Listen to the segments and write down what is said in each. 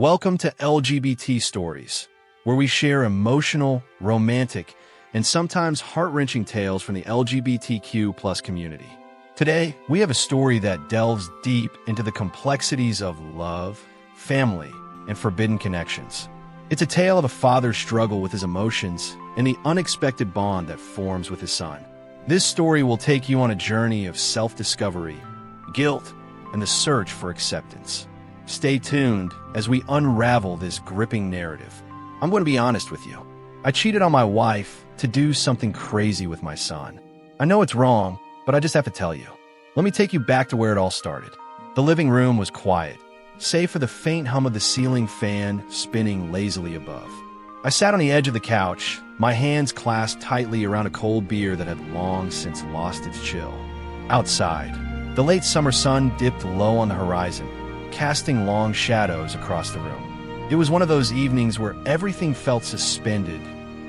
Welcome to LGBT Stories, where we share emotional, romantic, and sometimes heart-wrenching tales from the LGBTQ plus community. Today, we have a story that delves deep into the complexities of love, family, and forbidden connections. It's a tale of a father's struggle with his emotions and the unexpected bond that forms with his son. This story will take you on a journey of self-discovery, guilt, and the search for acceptance. Stay tuned as we unravel this gripping narrative. I'm going to be honest with you. I cheated on my wife to do something crazy with my son. I know it's wrong, but I just have to tell you. Let me take you back to where it all started. The living room was quiet, save for the faint hum of the ceiling fan spinning lazily above. I sat on the edge of the couch, my hands clasped tightly around a cold beer that had long since lost its chill. Outside, the late summer sun dipped low on the horizon, casting long shadows across the room. It was one of those evenings where everything felt suspended.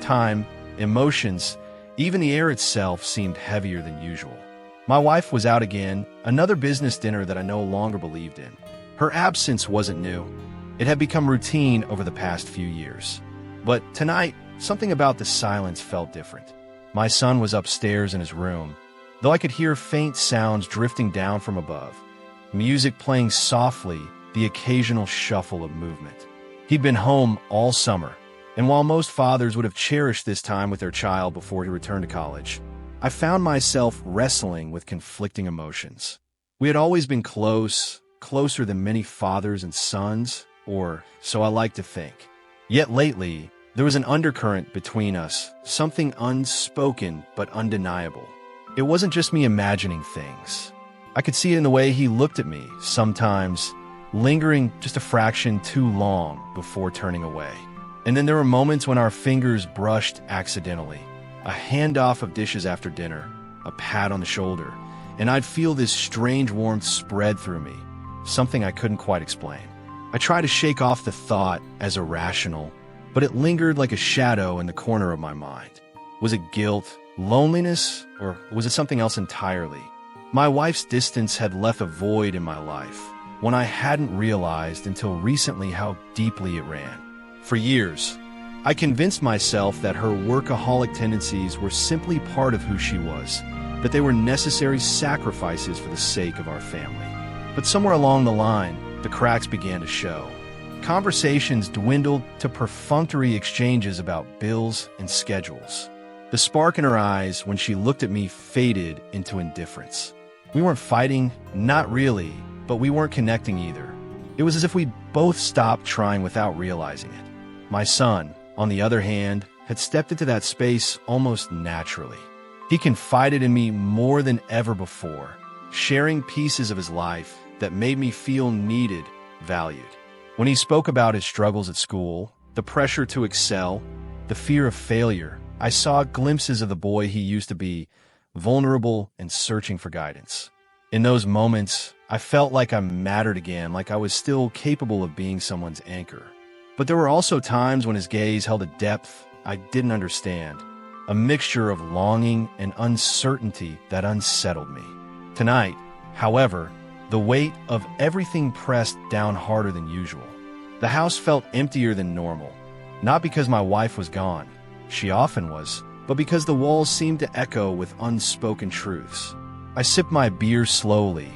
Time, emotions, even the air itself seemed heavier than usual. My wife was out again, another business dinner that I no longer believed in. Her absence wasn't new. It had become routine over the past few years. But tonight, something about the silence felt different. My son was upstairs in his room, though I could hear faint sounds drifting down from above. Music playing softly, the occasional shuffle of movement. He'd been home all summer, and while most fathers would have cherished this time with their child before he returned to college, I found myself wrestling with conflicting emotions. We had always been close, closer than many fathers and sons, or so I like to think. Yet lately, there was an undercurrent between us, something unspoken but undeniable. It wasn't just me imagining things. I could see it in the way he looked at me, sometimes lingering just a fraction too long before turning away. And then there were moments when our fingers brushed accidentally. A handoff of dishes after dinner, a pat on the shoulder, and I'd feel this strange warmth spread through me, something I couldn't quite explain. I tried to shake off the thought as irrational, but it lingered like a shadow in the corner of my mind. Was it guilt, loneliness, or was it something else entirely? My wife's distance had left a void in my life, one I hadn't realized until recently how deeply it ran. For years, I convinced myself that her workaholic tendencies were simply part of who she was, that they were necessary sacrifices for the sake of our family. But somewhere along the line, the cracks began to show. Conversations dwindled to perfunctory exchanges about bills and schedules. The spark in her eyes when she looked at me faded into indifference. We weren't fighting, not really, but we weren't connecting either. It was as if we'd both stopped trying without realizing it. My son, on the other hand, had stepped into that space almost naturally. He confided in me more than ever before, sharing pieces of his life that made me feel needed, valued. When he spoke about his struggles at school, the pressure to excel, the fear of failure, I saw glimpses of the boy he used to be, vulnerable and searching for guidance. In those moments, I felt like I mattered again, like I was still capable of being someone's anchor. But there were also times when his gaze held a depth I didn't understand, a mixture of longing and uncertainty that unsettled me. Tonight, however, the weight of everything pressed down harder than usual. The house felt emptier than normal, not because my wife was gone, she often was, but because the walls seemed to echo with unspoken truths. I sipped my beer slowly,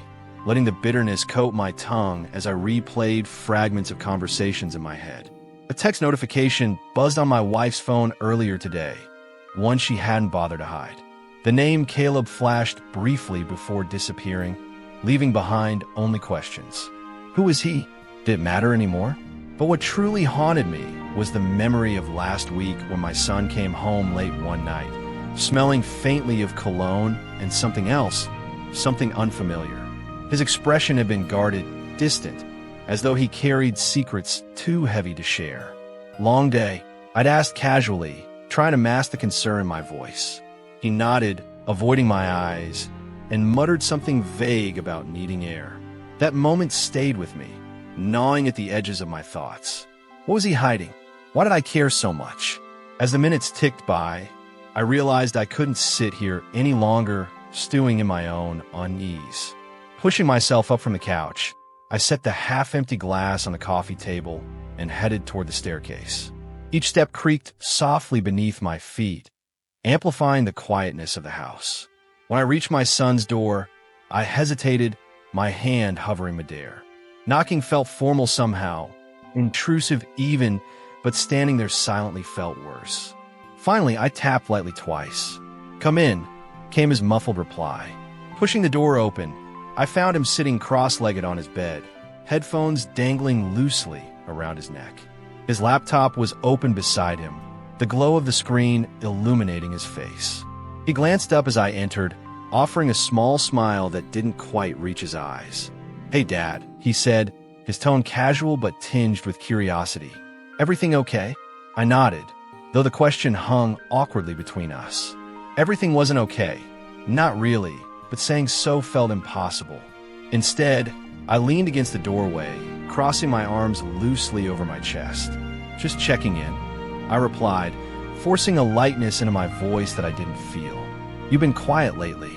letting the bitterness coat my tongue as I replayed fragments of conversations in my head. A text notification buzzed on my wife's phone earlier today, one she hadn't bothered to hide. The name Caleb flashed briefly before disappearing, leaving behind only questions. Who was he? Did it matter anymore? But what truly haunted me was the memory of last week when my son came home late one night, smelling faintly of cologne and something else, something unfamiliar. His expression had been guarded, distant, as though he carried secrets too heavy to share. Long day, I'd asked casually, trying to mask the concern in my voice. He nodded, avoiding my eyes, and muttered something vague about needing air. That moment stayed with me, gnawing at the edges of my thoughts. What was he hiding? Why did I care so much? As the minutes ticked by, I realized I couldn't sit here any longer, stewing in my own unease. Pushing myself up from the couch, I set the half-empty glass on the coffee table, and headed toward the staircase. Each step creaked softly beneath my feet, amplifying the quietness of the house. When I reached my son's door, I hesitated, my hand hovering midair. Knocking felt formal somehow, intrusive even, but standing there silently felt worse. Finally, I tapped lightly twice. "Come in," came his muffled reply. Pushing the door open, I found him sitting cross-legged on his bed, headphones dangling loosely around his neck. His laptop was open beside him, the glow of the screen illuminating his face. He glanced up as I entered, offering a small smile that didn't quite reach his eyes. "Hey, Dad," he said, his tone casual but tinged with curiosity. "Everything okay?" I nodded, though the question hung awkwardly between us. Everything wasn't okay. Not really, but saying so felt impossible. Instead, I leaned against the doorway, crossing my arms loosely over my chest. "Just checking in," I replied, forcing a lightness into my voice that I didn't feel. "You've been quiet lately."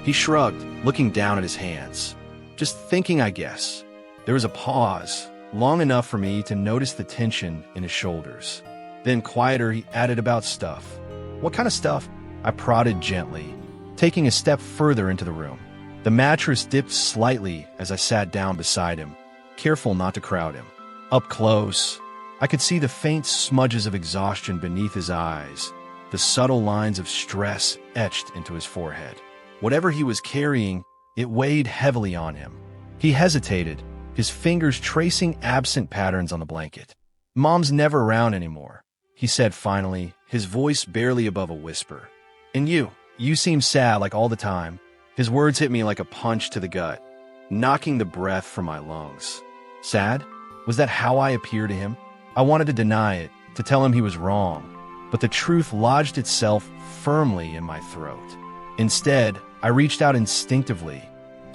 He shrugged, looking down at his hands. "Just thinking, I guess." There was a pause, long enough for me to notice the tension in his shoulders. Then, quieter, he added about stuff. "What kind of stuff?" I prodded gently, taking a step further into the room. The mattress dipped slightly as I sat down beside him, careful not to crowd him. Up close, I could see the faint smudges of exhaustion beneath his eyes, the subtle lines of stress etched into his forehead. Whatever he was carrying, it weighed heavily on him. He hesitated, his fingers tracing absent patterns on the blanket. "Mom's never around anymore," he said finally, his voice barely above a whisper. "And you seem sad like all the time." His words hit me like a punch to the gut, knocking the breath from my lungs. Sad? Was that how I appeared to him? I wanted to deny it, to tell him he was wrong, but the truth lodged itself firmly in my throat. Instead, I reached out instinctively,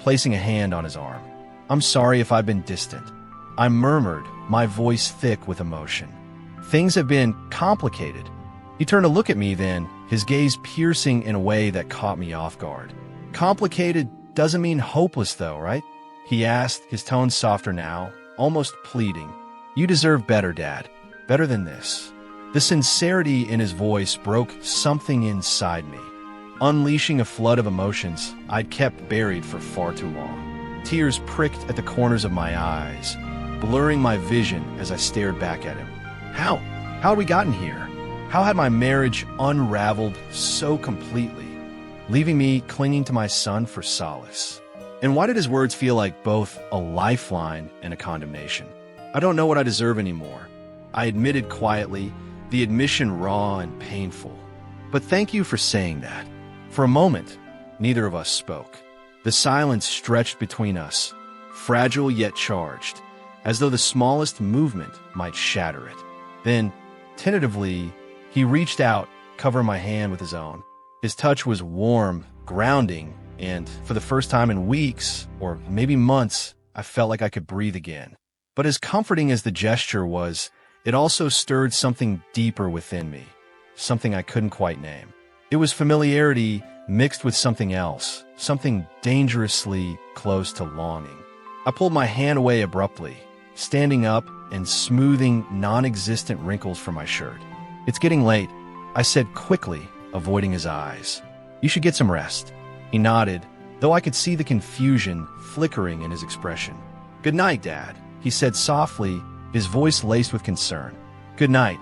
placing a hand on his arm. "I'm sorry if I've been distant," I murmured, my voice thick with emotion. "Things have been complicated." He turned to look at me then, his gaze piercing in a way that caught me off guard. "Complicated doesn't mean hopeless though, right?" he asked, his tone softer now, almost pleading. "You deserve better, Dad. Better than this." The sincerity in his voice broke something inside me, unleashing a flood of emotions I'd kept buried for far too long. Tears pricked at the corners of my eyes, blurring my vision as I stared back at him. How had we gotten here? How had my marriage unraveled so completely, leaving me clinging to my son for solace? And why did his words feel like both a lifeline and a condemnation? "I don't know what I deserve anymore," I admitted quietly, the admission raw and painful. "But thank you for saying that." For a moment, neither of us spoke. The silence stretched between us, fragile yet charged, as though the smallest movement might shatter it. Then, tentatively, he reached out, covering my hand with his own. His touch was warm, grounding, and for the first time in weeks, or maybe months, I felt like I could breathe again. But as comforting as the gesture was, it also stirred something deeper within me, something I couldn't quite name. It was familiarity mixed with something else, something dangerously close to longing. I pulled my hand away abruptly, standing up and smoothing non-existent wrinkles from my shirt. "It's getting late," I said quickly, avoiding his eyes. "You should get some rest." He nodded, though I could see the confusion flickering in his expression. "Good night, Dad," he said softly, his voice laced with concern. "Good night,"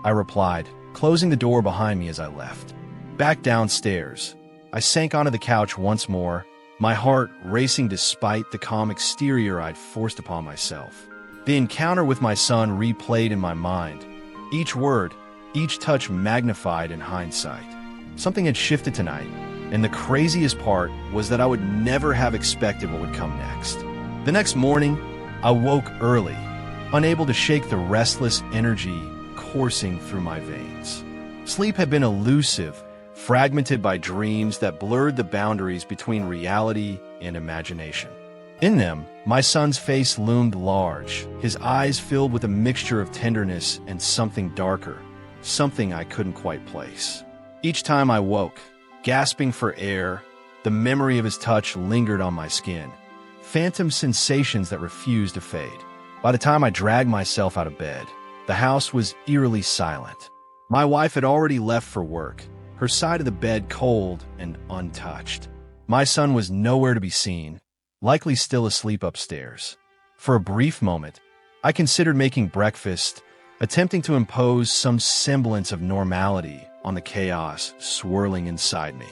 I replied, closing the door behind me as I left. Back downstairs, I sank onto the couch once more, my heart racing despite the calm exterior I'd forced upon myself. The encounter with my son replayed in my mind, each word, each touch magnified in hindsight. Something had shifted tonight, and the craziest part was that I would never have expected what would come next. The next morning, I woke early, unable to shake the restless energy coursing through my veins. Sleep had been elusive, fragmented by dreams that blurred the boundaries between reality and imagination. In them, my son's face loomed large, his eyes filled with a mixture of tenderness and something darker, something I couldn't quite place. Each time I woke, gasping for air, the memory of his touch lingered on my skin, phantom sensations that refused to fade. By the time I dragged myself out of bed, the house was eerily silent. My wife had already left for work, her side of the bed cold and untouched. My son was nowhere to be seen, likely still asleep upstairs. For a brief moment, I considered making breakfast, attempting to impose some semblance of normality on the chaos swirling inside me.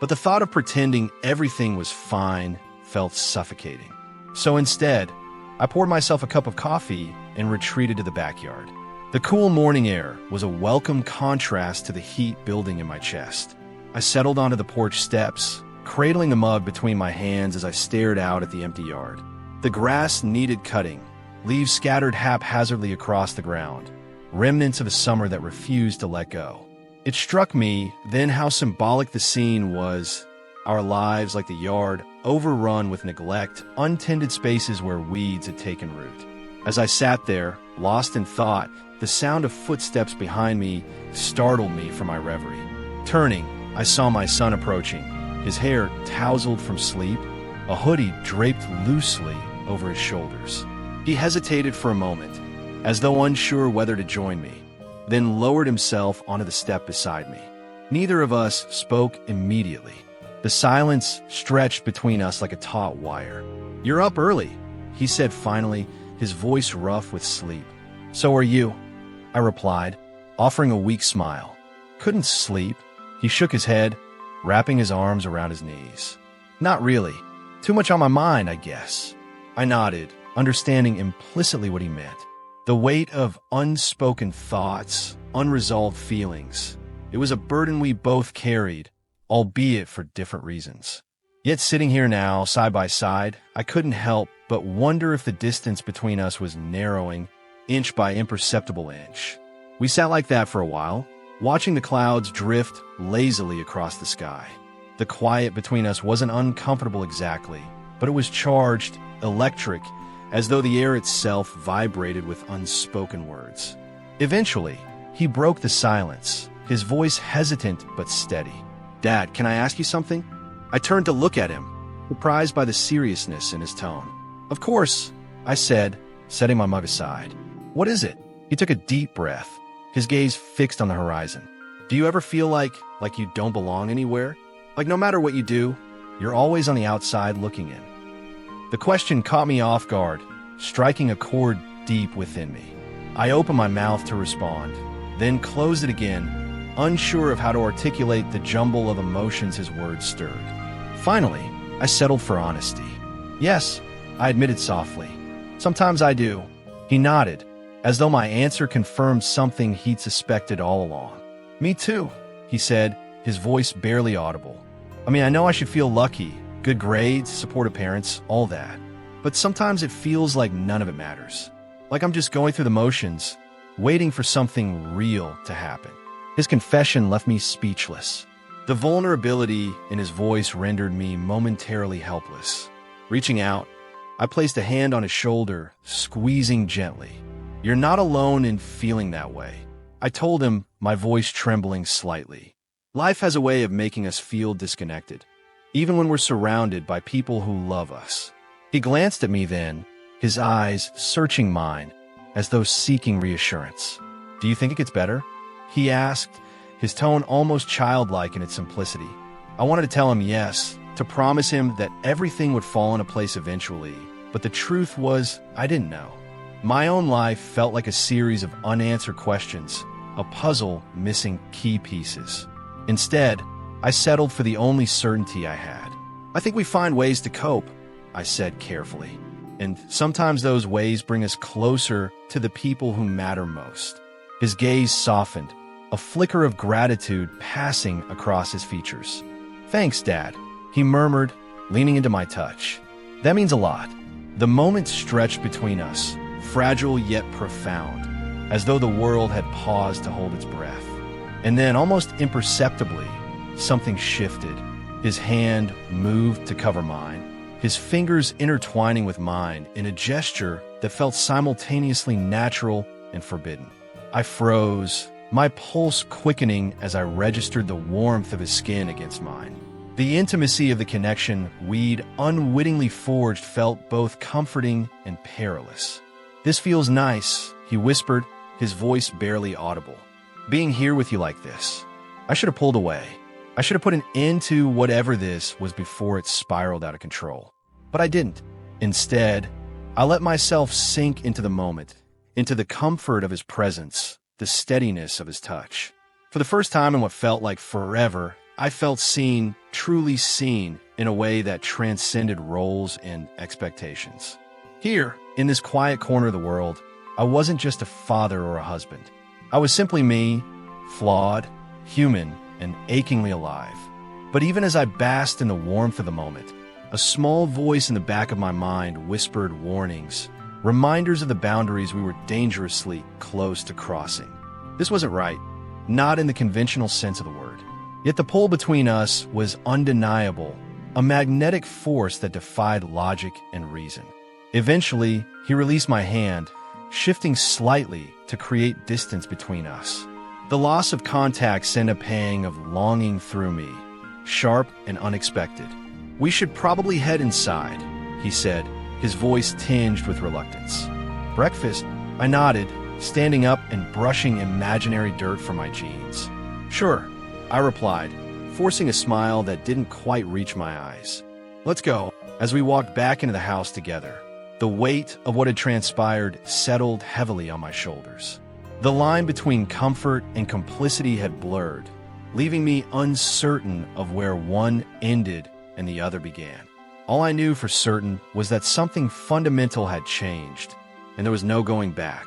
But the thought of pretending everything was fine felt suffocating. So instead, I poured myself a cup of coffee and retreated to the backyard. The cool morning air was a welcome contrast to the heat building in my chest. I settled onto the porch steps, cradling the mug between my hands as I stared out at the empty yard. The grass needed cutting, leaves scattered haphazardly across the ground, remnants of a summer that refused to let go. It struck me then how symbolic the scene was, our lives like the yard, overrun with neglect, untended spaces where weeds had taken root. As I sat there, lost in thought, the sound of footsteps behind me startled me from my reverie. Turning, I saw my son approaching, his hair tousled from sleep, a hoodie draped loosely over his shoulders. He hesitated for a moment, as though unsure whether to join me, then lowered himself onto the step beside me. Neither of us spoke immediately. The silence stretched between us like a taut wire. "You're up early," he said finally, his voice rough with sleep. "So are you," I replied, offering a weak smile. "Couldn't sleep." He shook his head, wrapping his arms around his knees. "Not really. Too much on my mind, I guess." I nodded, understanding implicitly what he meant. The weight of unspoken thoughts, unresolved feelings. It was a burden we both carried, albeit for different reasons. Yet sitting here now, side by side, I couldn't help but wonder if the distance between us was narrowing, inch by imperceptible inch. We sat like that for a while, watching the clouds drift lazily across the sky. The quiet between us wasn't uncomfortable exactly, but it was charged, electric, as though the air itself vibrated with unspoken words. Eventually, he broke the silence, his voice hesitant but steady. "Dad, can I ask you something?" I turned to look at him, surprised by the seriousness in his tone. "Of course," I said, setting my mug aside. "What is it?" He took a deep breath, his gaze fixed on the horizon. "Do you ever feel like you don't belong anywhere? Like no matter what you do, you're always on the outside looking in?" The question caught me off guard, striking a chord deep within me. I opened my mouth to respond, then closed it again, unsure of how to articulate the jumble of emotions his words stirred. Finally, I settled for honesty. "Yes," I admitted softly. "Sometimes I do." He nodded, as though my answer confirmed something he'd suspected all along. "Me too," he said, his voice barely audible. "I mean, I know I should feel lucky, good grades, supportive parents, all that. But sometimes it feels like none of it matters. Like I'm just going through the motions, waiting for something real to happen." His confession left me speechless. The vulnerability in his voice rendered me momentarily helpless. Reaching out, I placed a hand on his shoulder, squeezing gently. "You're not alone in feeling that way," I told him, my voice trembling slightly. "Life has a way of making us feel disconnected, even when we're surrounded by people who love us." He glanced at me then, his eyes searching mine, as though seeking reassurance. "Do you think it gets better?" he asked, his tone almost childlike in its simplicity. I wanted to tell him yes, to promise him that everything would fall into place eventually, but the truth was, I didn't know. My own life felt like a series of unanswered questions, a puzzle missing key pieces. Instead, I settled for the only certainty I had. "I think we find ways to cope," I said carefully. "And sometimes those ways bring us closer to the people who matter most." His gaze softened, a flicker of gratitude passing across his features. "Thanks, Dad," he murmured, leaning into my touch. "That means a lot." The moment stretched between us, fragile yet profound, as though the world had paused to hold its breath. And then, almost imperceptibly, something shifted. His hand moved to cover mine, his fingers intertwining with mine in a gesture that felt simultaneously natural and forbidden. I froze, my pulse quickening as I registered the warmth of his skin against mine. The intimacy of the connection we'd unwittingly forged felt both comforting and perilous. "This feels nice," he whispered, his voice barely audible. "Being here with you like this. I should have pulled away. I should have put an end to whatever this was before it spiraled out of control. But I didn't. Instead, I let myself sink into the moment, into the comfort of his presence, the steadiness of his touch. For the first time in what felt like forever, I felt seen, truly seen, in a way that transcended roles and expectations. Here, in this quiet corner of the world, I wasn't just a father or a husband. I was simply me, flawed, human, and achingly alive. But even as I basked in the warmth of the moment, a small voice in the back of my mind whispered warnings, reminders of the boundaries we were dangerously close to crossing. This wasn't right, not in the conventional sense of the word. Yet the pull between us was undeniable, a magnetic force that defied logic and reason. Eventually, he released my hand, shifting slightly to create distance between us. The loss of contact sent a pang of longing through me, sharp and unexpected. "We should probably head inside," he said, his voice tinged with reluctance. "Breakfast?" I nodded, standing up and brushing imaginary dirt from my jeans. "Sure," I replied, forcing a smile that didn't quite reach my eyes. "Let's go." As we walked back into the house together, the weight of what had transpired settled heavily on my shoulders. The line between comfort and complicity had blurred, leaving me uncertain of where one ended and the other began. All I knew for certain was that something fundamental had changed, and there was no going back.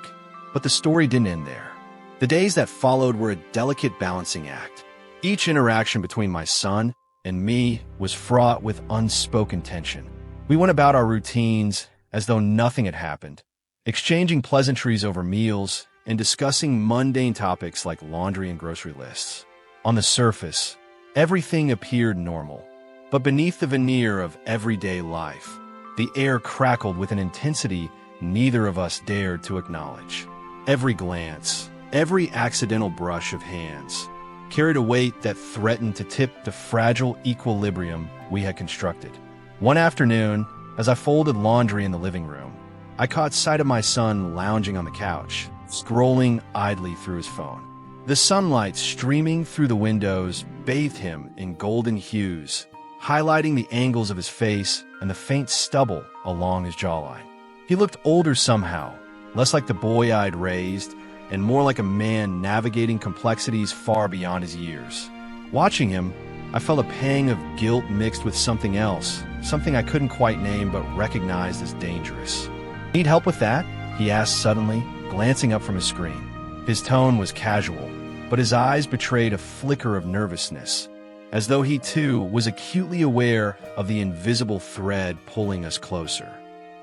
But the story didn't end there. The days that followed were a delicate balancing act. Each interaction between my son and me was fraught with unspoken tension. We went about our routines as though nothing had happened, exchanging pleasantries over meals and discussing mundane topics like laundry and grocery lists. On the surface, everything appeared normal, but beneath the veneer of everyday life, the air crackled with an intensity neither of us dared to acknowledge. Every glance, every accidental brush of hands, carried a weight that threatened to tip the fragile equilibrium we had constructed. One afternoon, as I folded laundry in the living room, I caught sight of my son lounging on the couch, scrolling idly through his phone. The sunlight streaming through the windows bathed him in golden hues, highlighting the angles of his face and the faint stubble along his jawline. He looked older somehow, less like the boy I'd raised, and more like a man navigating complexities far beyond his years. Watching him, I felt a pang of guilt mixed with something else, something I couldn't quite name but recognized as dangerous. "Need help with that?" he asked suddenly, glancing up from his screen. His tone was casual, but his eyes betrayed a flicker of nervousness, as though he too was acutely aware of the invisible thread pulling us closer.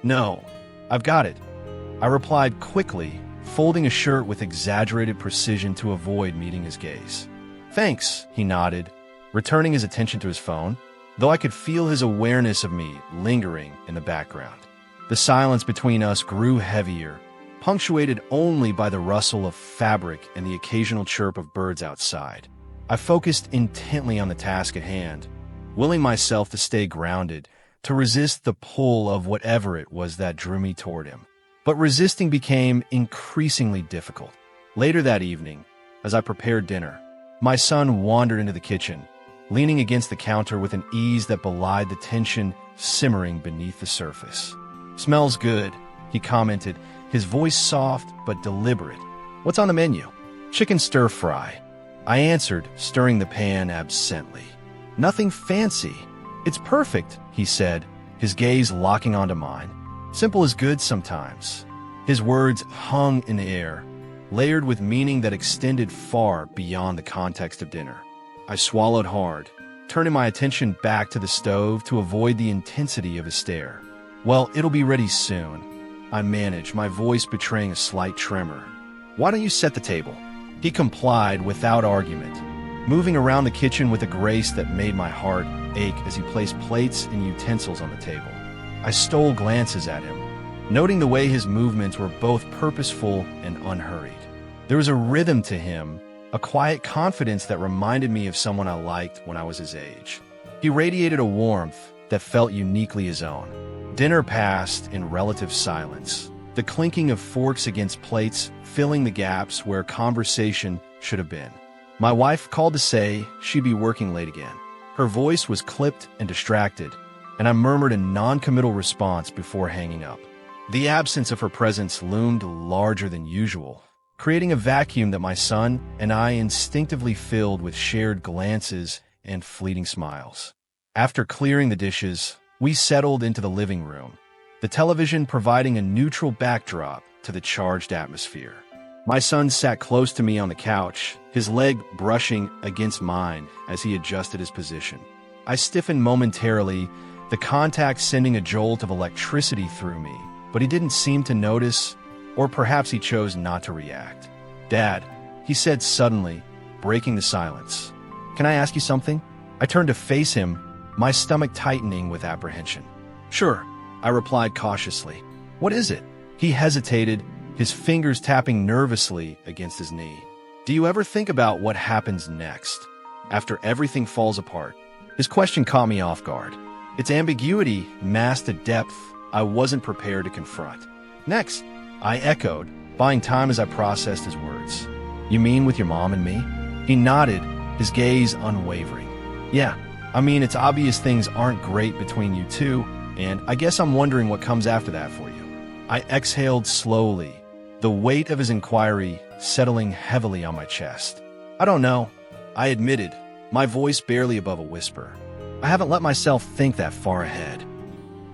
"No, I've got it," I replied quickly, folding a shirt with exaggerated precision to avoid meeting his gaze. "Thanks," he nodded, returning his attention to his phone, though I could feel his awareness of me lingering in the background. The silence between us grew heavier, punctuated only by the rustle of fabric and the occasional chirp of birds outside. I focused intently on the task at hand, willing myself to stay grounded, to resist the pull of whatever it was that drew me toward him. But resisting became increasingly difficult. Later that evening, as I prepared dinner, my son wandered into the kitchen, leaning against the counter with an ease that belied the tension simmering beneath the surface. "Smells good," he commented, his voice soft but deliberate. "What's on the menu?" "Chicken stir-fry," I answered, stirring the pan absently. "Nothing fancy." "It's perfect," he said, his gaze locking onto mine. "Simple is good sometimes." His words hung in the air, layered with meaning that extended far beyond the context of dinner. I swallowed hard, turning my attention back to the stove to avoid the intensity of his stare. "Well, it'll be ready soon," I managed, my voice betraying a slight tremor. "Why don't you set the table?" He complied without argument, moving around the kitchen with a grace that made my heart ache as he placed plates and utensils on the table. I stole glances at him, noting the way his movements were both purposeful and unhurried. There was a rhythm to him, a quiet confidence that reminded me of someone I liked when I was his age. He radiated a warmth that felt uniquely his own. Dinner passed in relative silence, the clinking of forks against plates filling the gaps where conversation should have been. My wife called to say she'd be working late again. Her voice was clipped and distracted, and I murmured a non-committal response before hanging up. The absence of her presence loomed larger than usual, creating a vacuum that my son and I instinctively filled with shared glances and fleeting smiles. After clearing the dishes, we settled into the living room, the television providing a neutral backdrop to the charged atmosphere. My son sat close to me on the couch, his leg brushing against mine as he adjusted his position. I stiffened momentarily, the contact sending a jolt of electricity through me, but he didn't seem to notice, or perhaps he chose not to react. "Dad," he said suddenly, breaking the silence. "Can I ask you something?" I turned to face him, my stomach tightening with apprehension. "Sure," I replied cautiously. "What is it?" He hesitated, his fingers tapping nervously against his knee. "Do you ever think about what happens next, after everything falls apart?" His question caught me off guard. Its ambiguity masked a depth I wasn't prepared to confront. "Next," I echoed, buying time as I processed his words. "You mean with your mom and me?" He nodded, his gaze unwavering. "Yeah, I mean, it's obvious things aren't great between you two, and I guess I'm wondering what comes after that for you." I exhaled slowly, the weight of his inquiry settling heavily on my chest. "I don't know," I admitted, my voice barely above a whisper. "I haven't let myself think that far ahead."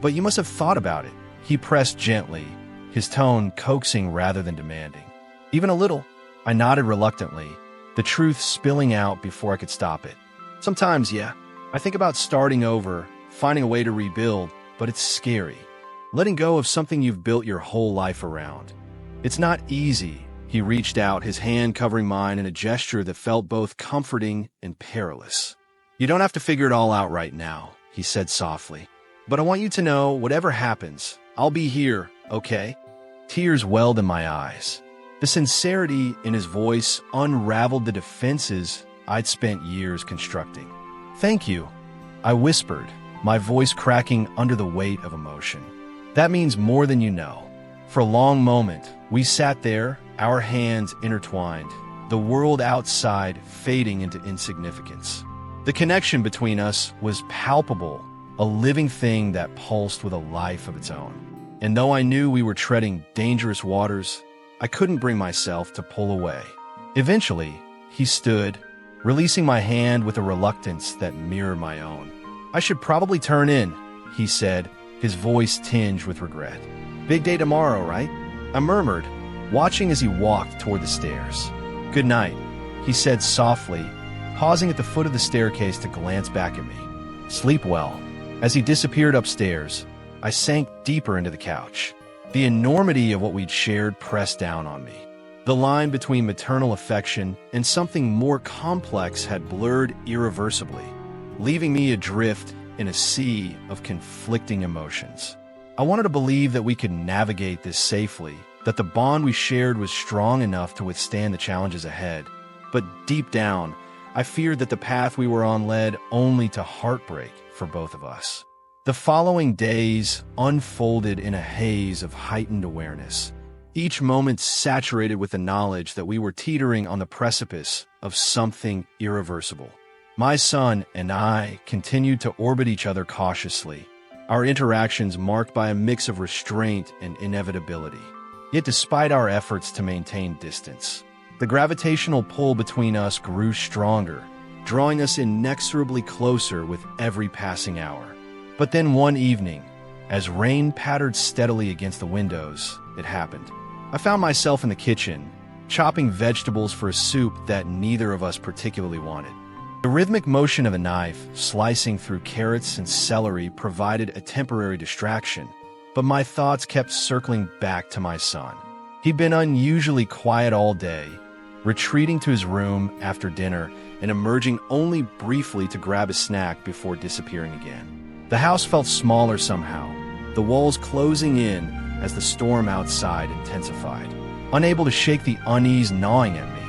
"But you must have thought about it," he pressed gently, his tone coaxing rather than demanding. "Even a little," I nodded reluctantly, the truth spilling out before I could stop it. "Sometimes, yeah. I think about starting over, finding a way to rebuild, but it's scary. Letting go of something you've built your whole life around. It's not easy." He reached out, his hand covering mine in a gesture that felt both comforting and perilous. "You don't have to figure it all out right now," he said softly. "But I want you to know, whatever happens, I'll be here, okay?" Tears welled in my eyes. The sincerity in his voice unraveled the defenses I'd spent years constructing. "Thank you," I whispered, my voice cracking under the weight of emotion. "That means more than you know." For a long moment, we sat there, our hands intertwined, the world outside fading into insignificance. The connection between us was palpable, a living thing that pulsed with a life of its own. And though I knew we were treading dangerous waters, I couldn't bring myself to pull away. Eventually, he stood, releasing my hand with a reluctance that mirrored my own. "I should probably turn in," he said, his voice tinged with regret. "Big day tomorrow, right?" I murmured, watching as he walked toward the stairs. "Good night," he said softly, pausing at the foot of the staircase to glance back at me. "Sleep well." As he disappeared upstairs, I sank deeper into the couch. The enormity of what we'd shared pressed down on me. The line between maternal affection and something more complex had blurred irreversibly, leaving me adrift in a sea of conflicting emotions. I wanted to believe that we could navigate this safely, that the bond we shared was strong enough to withstand the challenges ahead. But deep down, I feared that the path we were on led only to heartbreak for both of us. The following days unfolded in a haze of heightened awareness, each moment saturated with the knowledge that we were teetering on the precipice of something irreversible. My son and I continued to orbit each other cautiously, our interactions marked by a mix of restraint and inevitability. Yet despite our efforts to maintain distance, the gravitational pull between us grew stronger, drawing us inexorably closer with every passing hour. But then one evening, as rain pattered steadily against the windows, it happened. I found myself in the kitchen, chopping vegetables for a soup that neither of us particularly wanted. The rhythmic motion of a knife slicing through carrots and celery provided a temporary distraction, but my thoughts kept circling back to my son. He'd been unusually quiet all day, retreating to his room after dinner and emerging only briefly to grab a snack before disappearing again. The house felt smaller somehow, the walls closing in as the storm outside intensified. Unable to shake the unease gnawing at me,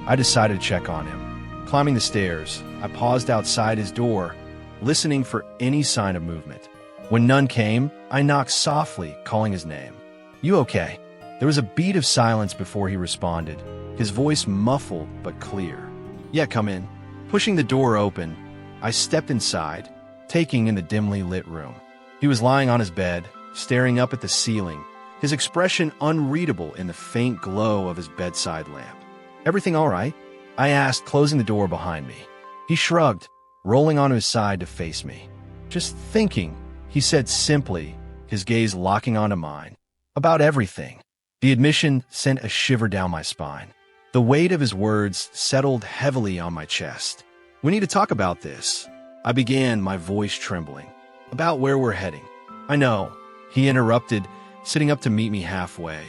I decided to check on him. Climbing the stairs, I paused outside his door, listening for any sign of movement. When none came, I knocked softly, calling his name. You okay?" There was a beat of silence before he responded, his voice muffled but clear. "Yeah, come in." Pushing the door open, I stepped inside, taking in the dimly lit room. He was lying on his bed, staring up at the ceiling, his expression unreadable in the faint glow of his bedside lamp. "Everything all right?" I asked, closing the door behind me. He shrugged, rolling onto his side to face me. "Just thinking," he said simply, his gaze locking onto mine. "About everything." The admission sent a shiver down my spine. The weight of his words settled heavily on my chest. "We need to talk about this," I began, my voice trembling. "About where we're heading." "I know," he interrupted, sitting up to meet me halfway.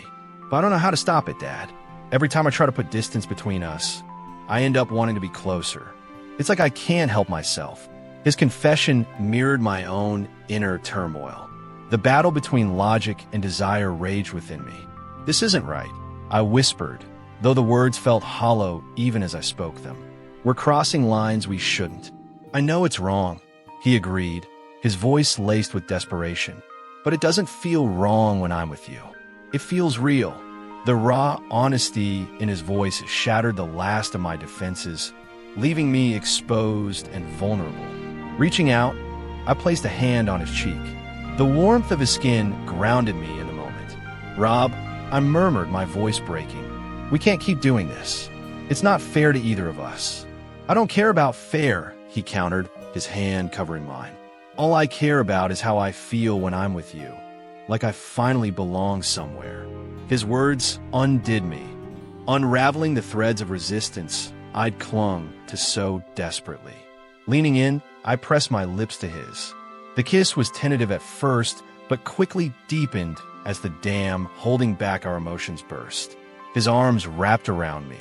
"But I don't know how to stop it, Dad. Every time I try to put distance between us, I end up wanting to be closer. It's like I can't help myself." His confession mirrored my own inner turmoil. The battle between logic and desire raged within me. "This isn't right," I whispered, though the words felt hollow even as I spoke them. "We're crossing lines we shouldn't." "I know it's wrong," he agreed, his voice laced with desperation. "But it doesn't feel wrong when I'm with you. It feels real." The raw honesty in his voice shattered the last of my defenses, leaving me exposed and vulnerable. Reaching out, I placed a hand on his cheek. The warmth of his skin grounded me in the moment. "Rob," I murmured, my voice breaking, "we can't keep doing this. It's not fair to either of us." "I don't care about fair," he countered, his hand covering mine. "All I care about is how I feel when I'm with you, like I finally belong somewhere." His words undid me, unraveling the threads of resistance I'd clung to so desperately. Leaning in, I pressed my lips to his. The kiss was tentative at first, but quickly deepened as the dam holding back our emotions burst. His arms wrapped around me,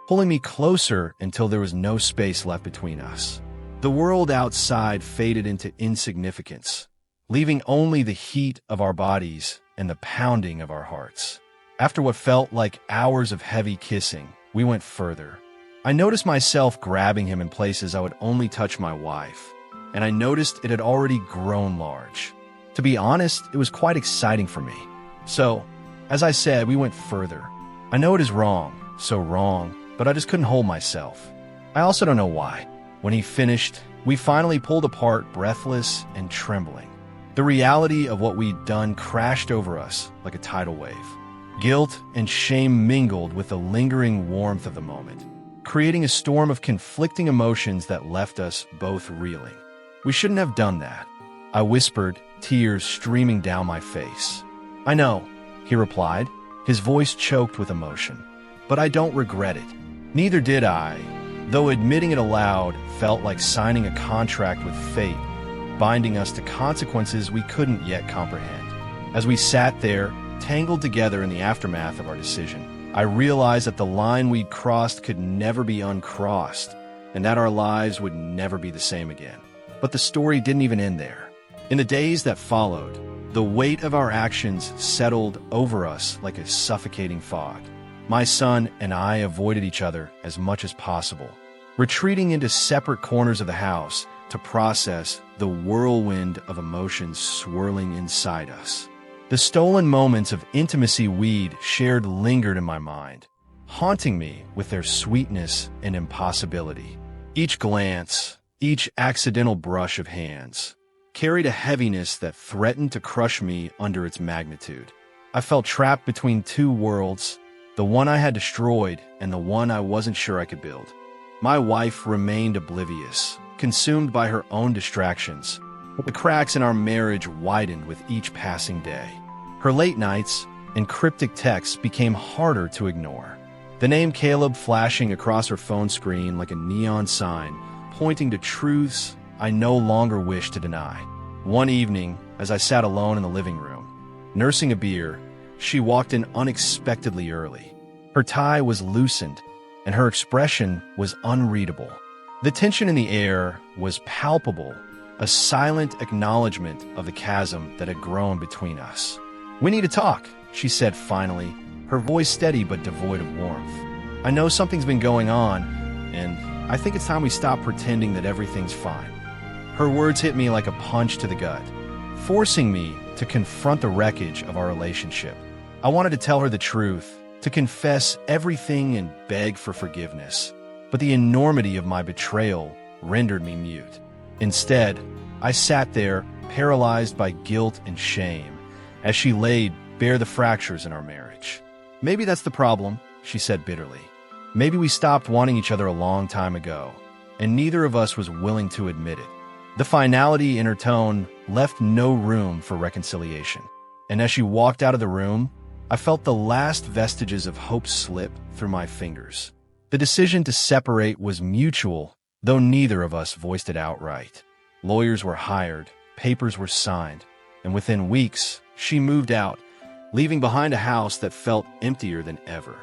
pulling me closer until there was no space left between us. The world outside faded into insignificance, leaving only the heat of our bodies and the pounding of our hearts. After what felt like hours of heavy kissing, we went further. I noticed myself grabbing him in places I would only touch my wife, and I noticed it had already grown large. To be honest, it was quite exciting for me. So, as I said, we went further. I know it is wrong, so wrong, but I just couldn't hold myself. I also don't know why. When he finished, we finally pulled apart, breathless and trembling. The reality of what we'd done crashed over us like a tidal wave. Guilt and shame mingled with the lingering warmth of the moment, creating a storm of conflicting emotions that left us both reeling. "We shouldn't have done that," I whispered, tears streaming down my face. "I know," he replied, his voice choked with emotion. "But I don't regret it." Neither did I, though admitting it aloud felt like signing a contract with fate, binding us to consequences we couldn't yet comprehend. As we sat there, tangled together in the aftermath of our decision, I realized that the line we'd crossed could never be uncrossed, and that our lives would never be the same again. But the story didn't even end there. In the days that followed, the weight of our actions settled over us like a suffocating fog. My son and I avoided each other as much as possible, retreating into separate corners of the house to process the whirlwind of emotions swirling inside us. The stolen moments of intimacy we'd shared lingered in my mind, haunting me with their sweetness and impossibility. Each glance, each accidental brush of hands, carried a heaviness that threatened to crush me under its magnitude. I felt trapped between two worlds, the one I had destroyed and the one I wasn't sure I could build. My wife remained oblivious, consumed by her own distractions, but the cracks in our marriage widened with each passing day. Her late nights and cryptic texts became harder to ignore. The name Caleb flashing across her phone screen like a neon sign, pointing to truths I no longer wished to deny. One evening, as I sat alone in the living room, nursing a beer, she walked in unexpectedly early. Her tie was loosened, and her expression was unreadable. The tension in the air was palpable, a silent acknowledgement of the chasm that had grown between us. "We need to talk," she said finally, her voice steady but devoid of warmth. "I know something's been going on, and I think it's time we stop pretending that everything's fine." Her words hit me like a punch to the gut, forcing me to confront the wreckage of our relationship. I wanted to tell her the truth, to confess everything and beg for forgiveness. But the enormity of my betrayal rendered me mute. Instead, I sat there, paralyzed by guilt and shame, as she laid bare the fractures in our marriage. "Maybe that's the problem," she said bitterly. "Maybe we stopped wanting each other a long time ago, and neither of us was willing to admit it." The finality in her tone left no room for reconciliation. And as she walked out of the room, I felt the last vestiges of hope slip through my fingers. The decision to separate was mutual, though neither of us voiced it outright. Lawyers were hired, papers were signed, and within weeks, she moved out, leaving behind a house that felt emptier than ever.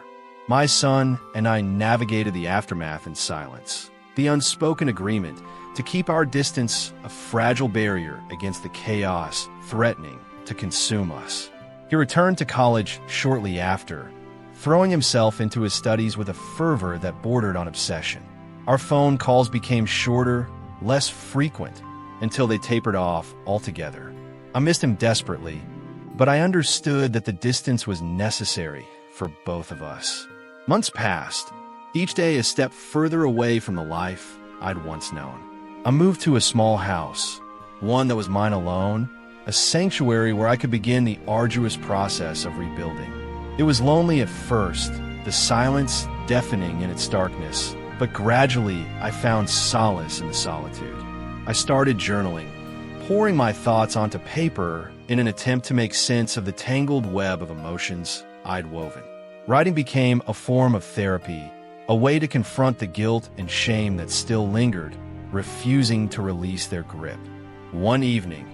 My son and I navigated the aftermath in silence, the unspoken agreement to keep our distance a fragile barrier against the chaos threatening to consume us. He returned to college shortly after, throwing himself into his studies with a fervor that bordered on obsession. Our phone calls became shorter, less frequent, until they tapered off altogether. I missed him desperately, but I understood that the distance was necessary for both of us. Months passed, each day a step further away from the life I'd once known. I moved to a small house, one that was mine alone, a sanctuary where I could begin the arduous process of rebuilding. It was lonely at first, the silence deafening in its darkness, but gradually I found solace in the solitude. I started journaling, pouring my thoughts onto paper in an attempt to make sense of the tangled web of emotions I'd woven. Writing became a form of therapy, a way to confront the guilt and shame that still lingered, refusing to release their grip. One evening,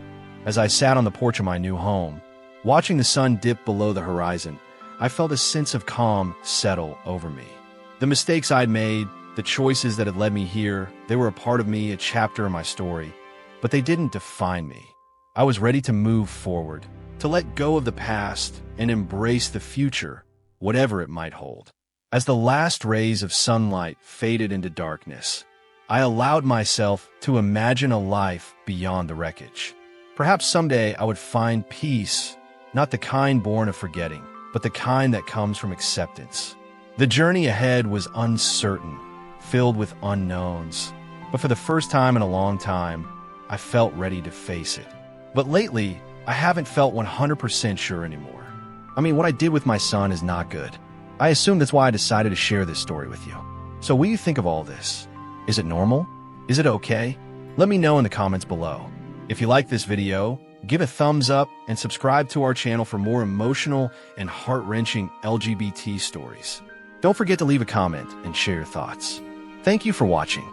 as I sat on the porch of my new home, watching the sun dip below the horizon, I felt a sense of calm settle over me. The mistakes I'd made, the choices that had led me here, they were a part of me, a chapter in my story, but they didn't define me. I was ready to move forward, to let go of the past and embrace the future, whatever it might hold. As the last rays of sunlight faded into darkness, I allowed myself to imagine a life beyond the wreckage. Perhaps someday I would find peace, not the kind born of forgetting, but the kind that comes from acceptance. The journey ahead was uncertain, filled with unknowns, but for the first time in a long time, I felt ready to face it. But lately, I haven't felt 100% sure anymore. I mean, what I did with my son is not good. I assume that's why I decided to share this story with you. So what do you think of all this? Is it normal? Is it okay? Let me know in the comments below. If you like this video, give a thumbs up and subscribe to our channel for more emotional and heart-wrenching LGBT stories. Don't forget to leave a comment and share your thoughts. Thank you for watching.